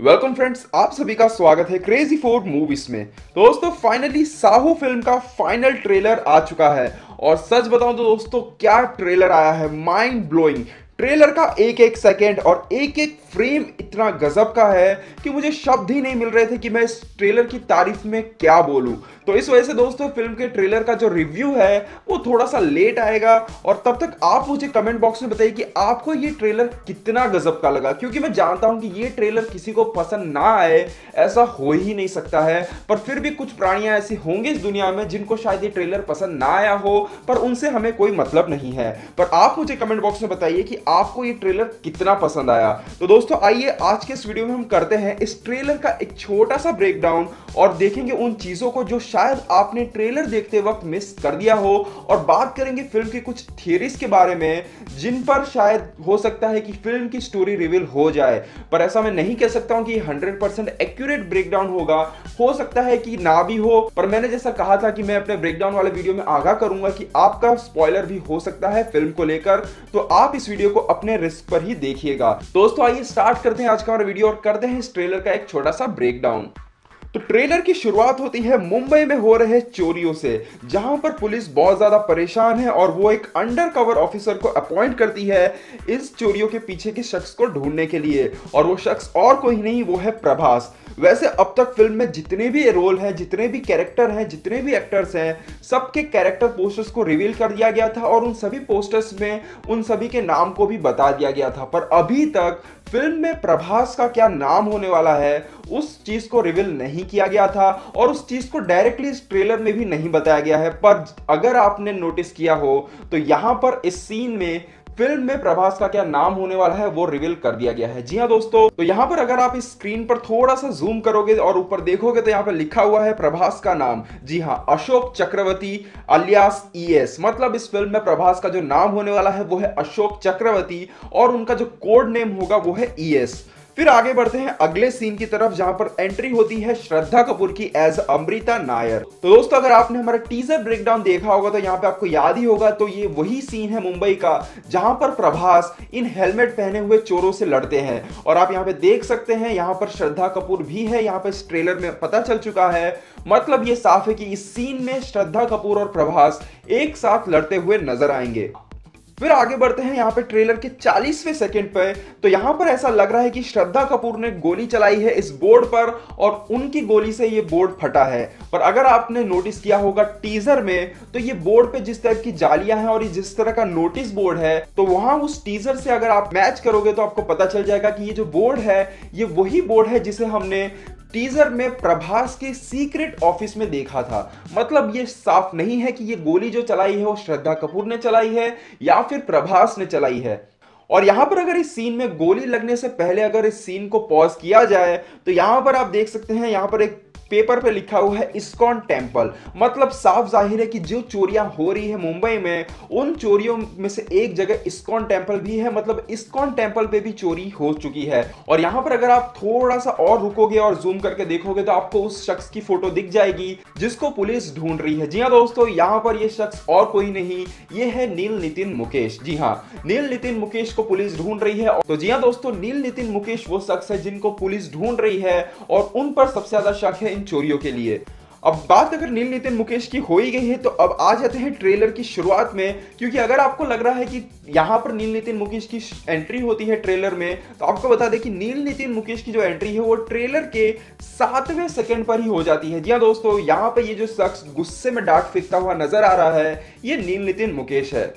Welcome friends, आप सभी का स्वागत है क्रेजी फोर मूवीज में। दोस्तों फाइनली साहो फिल्म का फाइनल ट्रेलर आ चुका है और सच बताऊं तो दोस्तों क्या ट्रेलर आया है, माइंड ब्लोइंग। ट्रेलर का एक एक सेकेंड और एक एक फ्रेम इतना गजब का है कि मुझे शब्द ही नहीं मिल रहे थे कि मैं इस ट्रेलर की तारीफ में क्या बोलूं। तो इस वजह से दोस्तों फिल्म के ट्रेलर का जो रिव्यू है वो थोड़ा सा लेट आएगा और तब तक आप मुझे कमेंट बॉक्स में बताइए कि आपको ये ट्रेलर कितना गजब का लगा, क्योंकि मैं जानता हूं कि ये ट्रेलर किसी को पसंद ना आए, ऐसा हो ही नहीं सकता है। पर फिर भी कुछ प्राणियां ऐसी होंगी इस दुनिया में जिनको शायद ये ट्रेलर पसंद ना आया हो, पर उनसे हमें कोई मतलब नहीं है। पर आप मुझे कमेंट बॉक्स में बताइए कि आपको ये ट्रेलर कितना पसंद आया। तो दोस्तों आइए आज के इस वीडियो में हम करते हैं इस ट्रेलर का एक छोटा सा ब्रेकडाउन और देखेंगे उन चीजों को जो शायद आपने ट्रेलर देखते वक्त मिस कर दिया हो, और बात करेंगे फिल्म की कुछ थियरीज के बारे में जिन पर शायद हो सकता है कि फिल्म की स्टोरी रिवील हो जाए। पर ऐसा मैं नहीं कह सकता हूं कि 100% एक्यूरेट ब्रेकडाउन होगा, हो सकता है कि ना भी हो। पर मैंने जैसा कहा था कि मैं अपने ब्रेकडाउन वाले वीडियो में आगाह करूंगा कि आपका स्पॉइलर भी हो सकता है फिल्म को लेकर, तो आप इस वीडियो को अपने रिस्क पर ही देखिएगा। दोस्तों आइए स्टार्ट करते हैं आज का हमारा वीडियो और करते हैं इस ट्रेलर का एक छोटा सा ब्रेकडाउन। तो ट्रेलर की शुरुआत होती है मुंबई में हो रहे चोरियों से, जहां पर पुलिस बहुत ज्यादा परेशान है और वो एक अंडर कवर ऑफिसर को अपॉइंट करती है इस चोरियों के पीछे के शख्स को ढूंढने के लिए, और वो शख्स और कोई नहीं, वो है प्रभास। वैसे अब तक फिल्म में जितने भी रोल हैं, जितने भी कैरेक्टर हैं, जितने भी एक्टर्स हैं, सबके कैरेक्टर पोस्टर्स को रिवील कर दिया गया था और उन सभी पोस्टर्स में उन सभी के नाम को भी बता दिया गया था। पर अभी तक फिल्म में प्रभास का क्या नाम होने वाला है उस चीज को रिवील नहीं किया गया था, और उस चीज को डायरेक्टली इस ट्रेलर में भी नहीं बताया गया है। पर अगर आपने नोटिस किया हो तो यहां पर इस सीन में फिल्म में प्रभास का क्या नाम होने वाला है वो रिवील कर दिया गया है। जी हाँ दोस्तों, तो यहां पर अगर आप इस स्क्रीन पर थोड़ा सा जूम करोगे और ऊपर देखोगे तो यहां पर लिखा हुआ है प्रभास का नाम। जी हाँ, अशोक चक्रवर्ती अलियास ईएस। मतलब इस फिल्म में प्रभास का जो नाम होने वाला है वो है अशोक चक्रवर्ती और उनका जो कोड नेम होगा वो है ईएस। फिर आगे बढ़ते हैं अगले सीन की तरफ, जहां पर एंट्री होती है श्रद्धा कपूर की एज अमृता नायर। तो दोस्तों अगर आपने हमारा टीजर ब्रेकडाउन देखा होगा तो यहां पे आपको याद ही होगा, तो ये वही सीन है मुंबई का जहां पर प्रभास इन हेलमेट पहने हुए चोरों से लड़ते हैं। और आप यहां पे देख सकते हैं यहां पर श्रद्धा कपूर भी है, यहां पे इस ट्रेलर में पता चल चुका है। मतलब ये साफ है कि इस सीन में श्रद्धा कपूर और प्रभास एक साथ लड़ते हुए नजर आएंगे। फिर आगे बढ़ते हैं यहाँ पे ट्रेलर के 40वें सेकंड पे, तो यहाँ पर ऐसा लग रहा है कि श्रद्धा कपूर ने गोली चलाई है इस बोर्ड पर और उनकी गोली से ये बोर्ड फटा है। पर अगर आपने नोटिस किया होगा टीजर में, तो ये बोर्ड पे जिस टाइप की जालियां हैं और ये जिस तरह का नोटिस बोर्ड है, तो वहां उस टीजर से अगर आप मैच करोगे तो आपको पता चल जाएगा कि ये जो बोर्ड है ये वही बोर्ड है जिसे हमने टीजर में प्रभास के सीक्रेट ऑफिस में देखा था। मतलब ये साफ नहीं है कि ये गोली जो चलाई है वो श्रद्धा कपूर ने चलाई है या फिर प्रभास ने चलाई है। और यहां पर अगर इस सीन में गोली लगने से पहले अगर इस सीन को पॉज किया जाए तो यहां पर आप देख सकते हैं यहां पर एक पेपर पे लिखा हुआ है इस्कॉन टेम्पल। मतलब साफ जाहिर है कि जो चोरियां हो रही है मुंबई में उन चोरियों में से एक जगह इस्कॉन टेम्पल भी है। मतलब इस्कॉन टेम्पल पे भी चोरी हो चुकी है। और यहां पर अगर आप थोड़ा सा और रुकोगे और जूम करके देखोगे तो आपको उस शख्स की फोटो दिख जाएगी जिसको पुलिस ढूंढ रही है। जी हाँ दोस्तों, यहां पर यह शख्स और कोई नहीं, ये है नील नितिन मुकेश। जी हाँ, नील नितिन मुकेश को पुलिस ढूंढ रही है। तो जी हाँ दोस्तों, नील नितिन मुकेश वो शख्स है जिनको पुलिस ढूंढ रही है और उन पर सबसे ज्यादा शक है इन चोरियों के लिए। अब बात अगर नील नितिन मुकेश की हो ही गई है तो अब आ जाते हैं ट्रेलर की शुरुआत में, क्योंकि अगर आपको लग रहा है कि यहां पर नील नितिन मुकेश की एंट्री होती है ट्रेलर में, तो आपको बता दें कि नील नितिन मुकेश की जो एंट्री है वो ट्रेलर के 7वें सेकंड पर ही हो जाती है। जी हाँ दोस्तों, यहां पर ये जो शख्स गुस्से में डांट फेंकता हुआ नजर आ रहा है ये नील नितिन मुकेश है।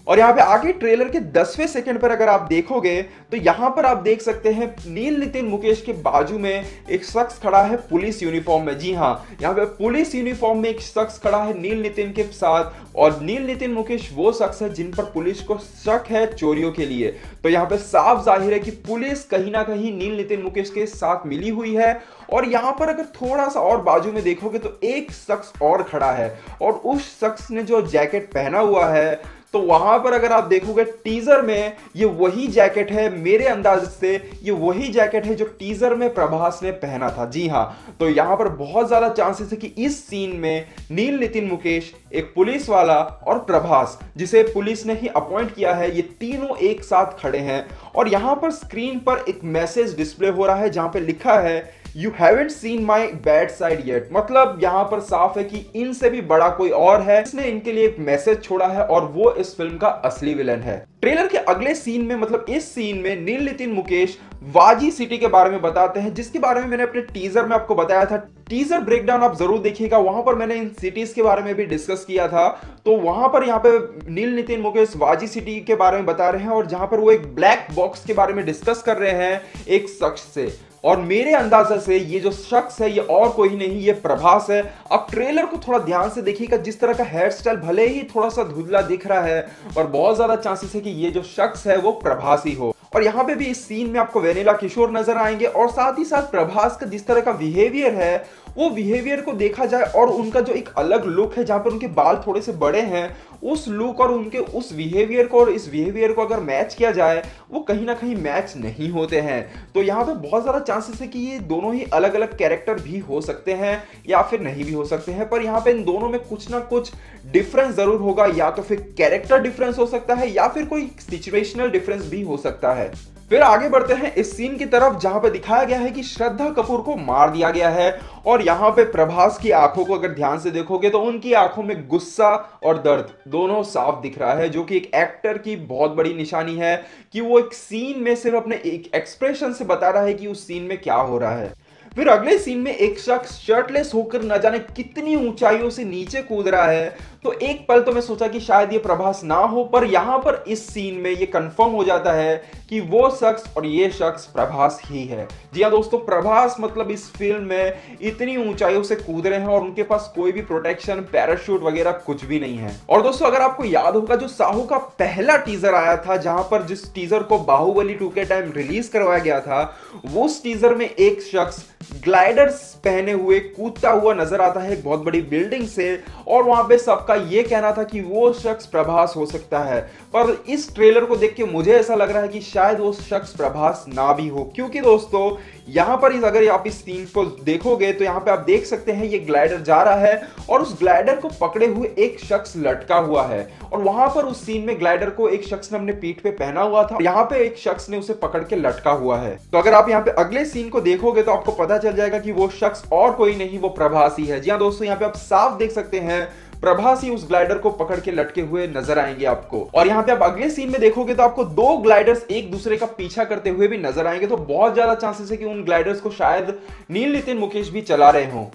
और यहाँ पे आगे ट्रेलर के 10वें सेकंड पर अगर आप देखोगे तो यहाँ पर आप देख सकते हैं नील नितिन मुकेश के बाजू में एक शख्स खड़ा है पुलिस यूनिफॉर्म में। जी हाँ, यहाँ पे पुलिस यूनिफॉर्म में एक शख्स खड़ा है नील नितिन के साथ, और नील नितिन मुकेश वो शख्स है जिन पर पुलिस को शक है चोरियों के लिए। तो यहाँ पे साफ जाहिर है कि पुलिस कहीं ना कहीं नील नितिन मुकेश के साथ मिली हुई है। और यहाँ पर अगर थोड़ा सा और बाजू में देखोगे तो एक शख्स और खड़ा है और उस शख्स ने जो जैकेट पहना हुआ है तो वहां पर अगर आप देखोगे टीजर में ये वही जैकेट है, मेरे अंदाज से ये वही जैकेट है जो टीजर में प्रभास ने पहना था। जी हां, तो यहां पर बहुत ज्यादा चांसेस है कि इस सीन में नील, नितिन, मुकेश, एक पुलिस वाला और प्रभास जिसे पुलिस ने ही अपॉइंट किया है, ये तीनों एक साथ खड़े हैं और यहां पर स्क्रीन पर एक मैसेज डिस्प्ले हो रहा है जहां पे लिखा है You haven't seen my bad side yet। मतलब यहां पर साफ है कि इनसे भी बड़ा कोई और है, इसने इनके लिए एक मैसेज छोड़ा है और वो इस फिल्म का असली विलन है। ट्रेलर के अगले सीन में, मतलब इस सीन में नील, नितिन, मुकेश वाजी सिटी के बारे में बताते हैं, जिसके बारे में मैंने अपने टीजर में आपको बताया था। टीजर ब्रेकडाउन आप जरूर देखिएगा, वहां पर मैंने इन सिटीज के बारे में भी डिस्कस किया था। तो वहां पर यहाँ पे नील, नितिन, मुकेश वाजी सिटी के बारे में बता रहे हैं और जहां पर वो एक ब्लैक बॉक्स के बारे में डिस्कस कर रहे हैं एक शख्स से, और मेरे अंदाजा से ये जो शख्स है ये और कोई नहीं, ये प्रभास है। अब ट्रेलर को थोड़ा ध्यान से देखिएगा, जिस तरह का हेयर स्टाइल भले ही थोड़ा सा धुंधला दिख रहा है और बहुत ज्यादा चांसेस है कि ये जो शख्स है वो प्रभास ही हो। और यहाँ पे भी इस सीन में आपको वेनिला किशोर नजर आएंगे और साथ ही साथ प्रभास का जिस तरह का बिहेवियर है वो बिहेवियर को देखा जाए और उनका जो एक अलग लुक है जहां पर उनके बाल थोड़े से बड़े हैं, उस लुक और उनके उस बिहेवियर को और इस बिहेवियर को अगर मैच किया जाए वो कहीं ना कहीं मैच नहीं होते हैं। तो यहाँ पे बहुत ज़्यादा चांसेस है कि ये दोनों ही अलग अलग कैरेक्टर भी हो सकते हैं या फिर नहीं भी हो सकते हैं, पर यहाँ पे इन दोनों में कुछ ना कुछ डिफरेंस जरूर होगा, या तो फिर कैरेक्टर डिफरेंस हो सकता है या फिर कोई सिचुएशनल डिफरेंस भी हो सकता है। फिर आगे बढ़ते हैं इस सीन की तरफ जहां पे दिखाया गया है कि श्रद्धा कपूर को मार दिया गया है और यहाँ पे प्रभास की आंखों को अगर ध्यान से देखोगे तो उनकी आंखों में गुस्सा और दर्द दोनों साफ दिख रहा है, जो कि एक एक्टर की बहुत बड़ी निशानी है कि वो एक सीन में सिर्फ अपने एक एक्सप्रेशन से बता रहा है कि उस सीन में क्या हो रहा है। फिर अगले सीन में एक शख्स शर्टलेस होकर न जाने कितनी ऊंचाइयों से नीचे कूद रहा है, तो एक पल तो मैं सोचा कि शायद ये प्रभास ना हो, पर यहां पर इस सीन में ये कंफर्म हो जाता है कि वो शख्स और ये शख्स प्रभास ही है। जी हाँ दोस्तों, प्रभास मतलब इस फिल्म में इतनी ऊंचाइयों से कूद रहे हैं और उनके पास कोई भी प्रोटेक्शन, पैराशूट वगैरह कुछ भी नहीं है। और दोस्तों अगर आपको याद होगा जो साहू का पहला टीजर आया था, जहां पर जिस टीजर को बाहुबली 2 के टाइम रिलीज करवाया गया था, वो उस टीजर में एक शख्स ग्लाइडर्स पहने हुए कूदता हुआ नजर आता है एक बहुत बड़ी बिल्डिंग से, और वहां पे सबका ये कहना था कि वो शख्स प्रभास हो सकता है। पर इस ट्रेलर को देख के मुझे ऐसा लग रहा है कि शायद वो शख्स प्रभास ना भी हो, क्योंकि दोस्तों यहां पर अगर आप इस सीन को देखोगे तो यहां पे आप देख सकते हैं ये ग्लाइडर जा रहा है और उस ग्लाइडर को पकड़े हुए एक शख्स लटका हुआ है, और वहां पर उस सीन में ग्लाइडर को एक शख्स ने अपने पीठ पे पहना हुआ था, यहाँ पे एक शख्स ने उसे पकड़ के लटका हुआ है। तो अगर आप यहाँ पे अगले सीन को देखोगे तो आपको पता चल जाएगा कि वो शख्स और कोई नहीं, वो प्रभास ही है। जी हाँ दोस्तों, यहाँ पे आप साफ देख सकते हैं प्रभास ही उस ग्लाइडर को पकड़ के लटके हुए नजर आएंगे आपको। और यहाँ पे आप अगले सीन में देखोगे तो आपको दो ग्लाइडर्स एक दूसरे का पीछा करते हुए भी नजर आएंगे, तो बहुत ज्यादा चांसेस है कि उन ग्लाइडर्स को शायद नील, नितिन, मुकेश भी चला रहे हों।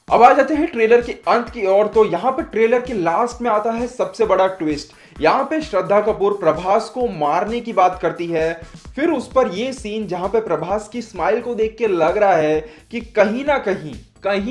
अब आ जाते हैं ट्रेलर के अंत की ओर। तो यहाँ पे ट्रेलर के लास्ट में आता है सबसे बड़ा ट्विस्ट। यहाँ पे श्रद्धा कपूर प्रभास को मारने की बात करती है, फिर उस पर ये सीन जहां पे प्रभास की स्माइल को देख के लग रहा है कि कहीं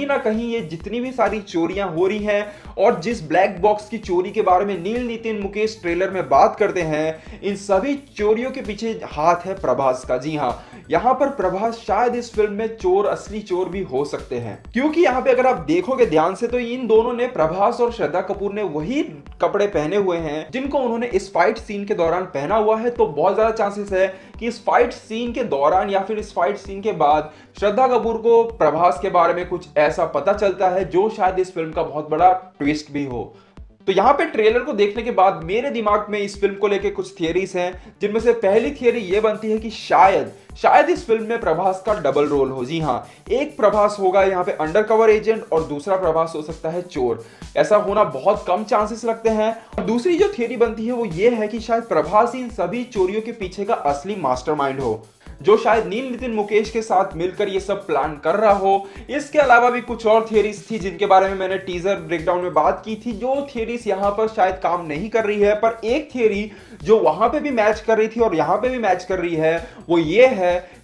ना कहीं ये जितनी भी सारी चोरियां हो रही हैं और जिस ब्लैक बॉक्स की चोरी के बारे में नील, नितिन, मुकेश ट्रेलर में बात करते हैं, इन सभी चोरियों के पीछे हाथ है प्रभास का। जी हाँ, यहाँ पर प्रभास शायद इस फिल्म में चोर, असली चोर भी हो सकते हैं, क्योंकि यहाँ पे अगर आप देखोगे ध्यान से तो इन दोनों ने, प्रभास और श्रद्धा कपूर ने वही कपड़े पहने हुए हैं जिनको उन्होंने इस फाइट सीन के दौरान पहना हुआ है। तो बहुत ज्यादा चांसेस है कि इस फाइट सीन के दौरान या फिर इस फाइट सीन के बाद श्रद्धा कपूर को प्रभास के बारे में कुछ ऐसा पता चलता है जो शायद इस फिल्म का बहुत बड़ा ट्विस्ट भी हो। तो यहाँ पे ट्रेलर को देखने के बाद मेरे दिमाग में इस फिल्म को लेके कुछ थियरीज हैं, जिनमें से पहली थियरी ये बनती है कि शायद इस फिल्म में प्रभास का डबल रोल हो। जी हाँ, एक प्रभास होगा यहाँ पे अंडरकवर एजेंट और दूसरा प्रभास हो सकता है चोर। ऐसा होना बहुत कम चांसेस लगते हैं। और दूसरी जो थियरी बनती है वो ये है कि शायद प्रभास इन सभी चोरियों के पीछे का असली मास्टरमाइंड हो, जो शायद नील, नितिन, मुकेश के साथ मिलकर ये सब प्लान कर रहा हो। इसके अलावा भी कुछ और थियरीज थी जिनके बारे में मैंने टीजर ब्रेकडाउन में बात की थी, जो थियरीज यहाँ पर शायद काम नहीं कर रही है, पर एक थियरी जो वहां पे भी मैच कर रही थी और यहाँ पे भी मैच कर रही है वो ये है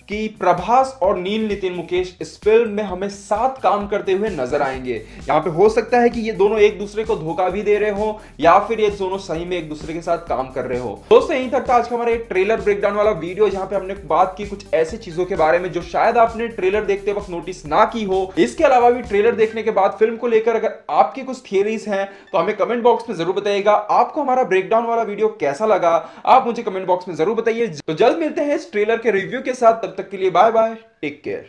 कि प्रभास और नील नितिन मुकेश इस फिल्म में हमें साथ काम करते हुए नजर आएंगे। यहाँ पे हो सकता है कि ये दोनों एक दूसरे को धोखा भी दे रहे हो या फिर ये दोनों सही में एक दूसरे के साथ काम कर रहे हो। दोस्तों यहीं तक था आज का हमारा एक ट्रेलर ब्रेकडाउन वाला वीडियो, जहां पे हमने बात की कुछ ऐसी चीजों के बारे में जो शायद आपने ट्रेलर देखते वक्त नोटिस ना की हो। इसके अलावा भी ट्रेलर देखने के बाद फिल्म को लेकर अगर आपकी कुछ थियरीज हैं तो हमें कमेंट बॉक्स में जरूर बताइएगा। आपको हमारा ब्रेकडाउन वाला वीडियो कैसा लगा आप मुझे कमेंट बॉक्स में जरूर बताइए। तो जल्द मिलते हैं इस ट्रेलर के रिव्यू के साथ, तब तक के लिए बाय बाय, टेक केयर।